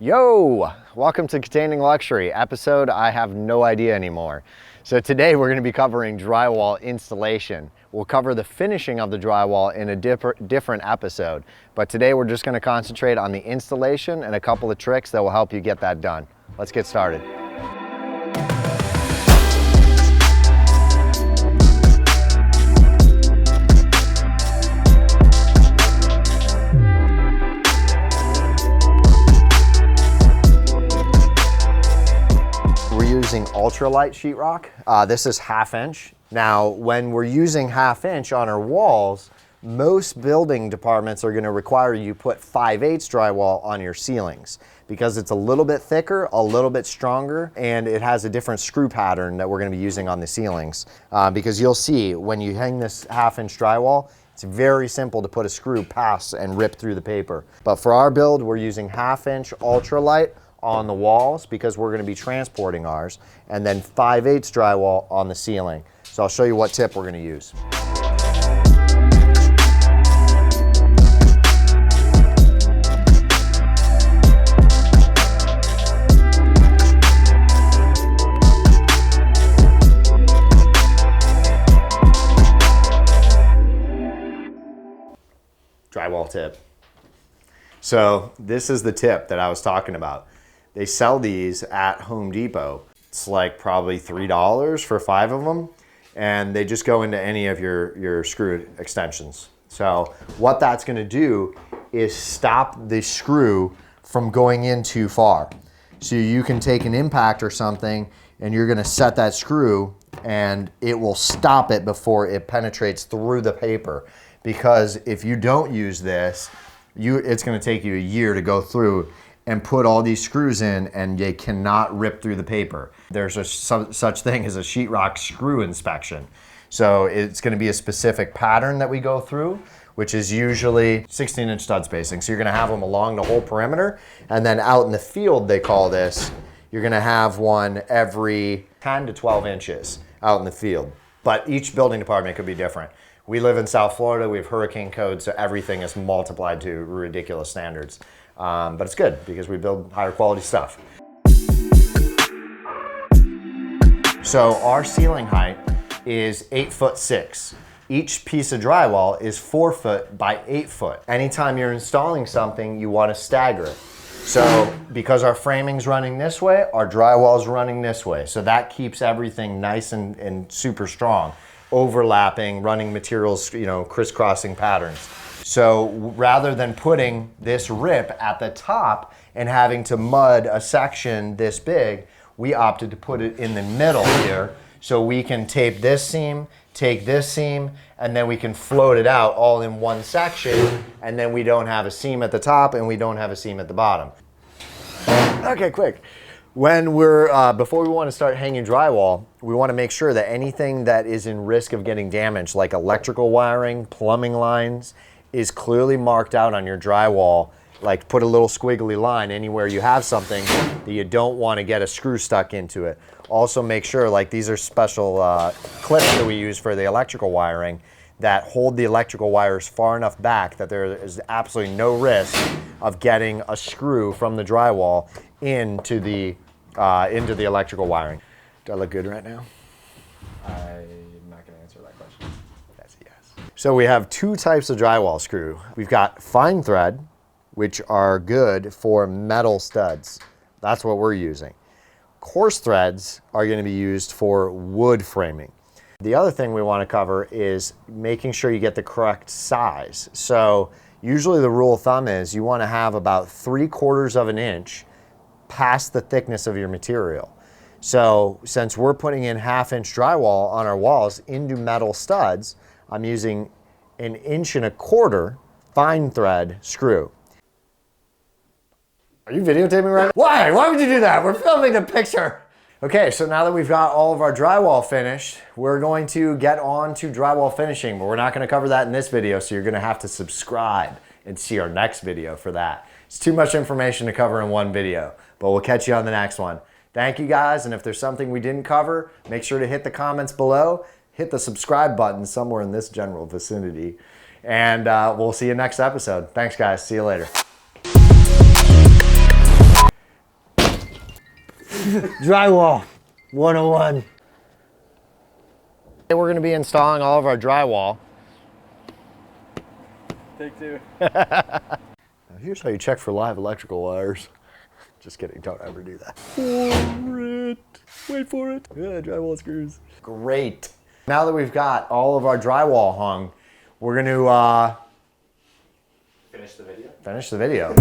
Yo, welcome to Containing Luxury, episode I have no idea anymore. So today we're going to be covering drywall installation. We'll cover the finishing of the drywall in a different episode, but today we're just going to concentrate on the installation and a couple of tricks that will help you get that done. Let's get started. Using UltraLight sheetrock. This is 1/2 inch. Now, when we're using 1/2 inch on our walls, most building departments are going to require you put 5/8 drywall on your ceilings because it's a little bit thicker, a little bit stronger, and it has a different screw pattern that we're going to be using on the ceilings. Because you'll see when you hang this 1/2 inch drywall, it's very simple to put a screw past and rip through the paper. But for our build, we're using 1/2 inch UltraLight on the walls because we're going to be transporting ours, and then 5/8 drywall on the ceiling. So I'll show you what tip we're going to use. Drywall tip. So this is the tip that I was talking about. They sell these at Home Depot. It's like probably $3 for 5 of them, and they just go into any of your screw extensions. So what that's gonna do is stop the screw from going in too far. So you can take an impact or something and you're gonna set that screw and it will stop it before it penetrates through the paper. Because if you don't use this, it's gonna take you a year to go through and put all these screws in, and they cannot rip through the paper. There's such thing as a sheetrock screw inspection. So it's gonna be a specific pattern that we go through, which is usually 16-inch stud spacing. So you're gonna have them along the whole perimeter, and then out in the field, they call this, you're gonna have one every 10 to 12 inches out in the field. But each building department could be different. We live in South Florida, we have hurricane code, so everything is multiplied to ridiculous standards. But it's good because we build higher quality stuff. So our ceiling height is 8'6". Each piece of drywall is 4 foot by 8 foot. Anytime you're installing something, you want to stagger it. So because our framing's running this way, our drywall's running this way. So that keeps everything nice and super strong. Overlapping, running materials, crisscrossing patterns. So rather than putting this rip at the top and having to mud a section this big, we opted to put it in the middle here so we can tape this seam, take this seam, and then we can float it out all in one section, and then we don't have a seam at the top and we don't have a seam at the bottom. Okay, quick. When before we want to start hanging drywall, we want to make sure that anything that is in risk of getting damaged, like electrical wiring, plumbing lines, is clearly marked out on your drywall. Like put a little squiggly line anywhere you have something that you don't want to get a screw stuck into it. Also make sure, like these are special clips that we use for the electrical wiring that hold the electrical wires far enough back that there is absolutely no risk of getting a screw from the drywall into the electrical wiring. Do I look good right now? I'm not going to answer that question. That's a yes. So we have 2 types of drywall screw. We've got fine thread, which are good for metal studs. That's what we're using. Coarse threads are going to be used for wood framing. The other thing we want to cover is making sure you get the correct size. So usually the rule of thumb is you want to have about 3/4 of an inch past the thickness of your material. So since we're putting in 1/2 inch drywall on our walls into metal studs, I'm using 1.25 inch fine thread screw. Are you videotaping right now? Why? Why would you do that? We're filming a picture. Okay, so now that we've got all of our drywall finished, we're going to get on to drywall finishing, but we're not going to cover that in this video, so you're going to have to subscribe and see our next video for that. It's too much information to cover in one video, but we'll catch you on the next one. Thank you guys, and if there's something we didn't cover, make sure to hit the comments below, hit the subscribe button somewhere in this general vicinity, and we'll see you next episode. Thanks guys, see you later. Drywall 101. We're gonna be installing all of our drywall. Take two. Now here's how you check for live electrical wires. Just kidding, don't ever do that. Wait for it. Yeah, drywall screws. Great. Now that we've got all of our drywall hung, we're gonna finish the video.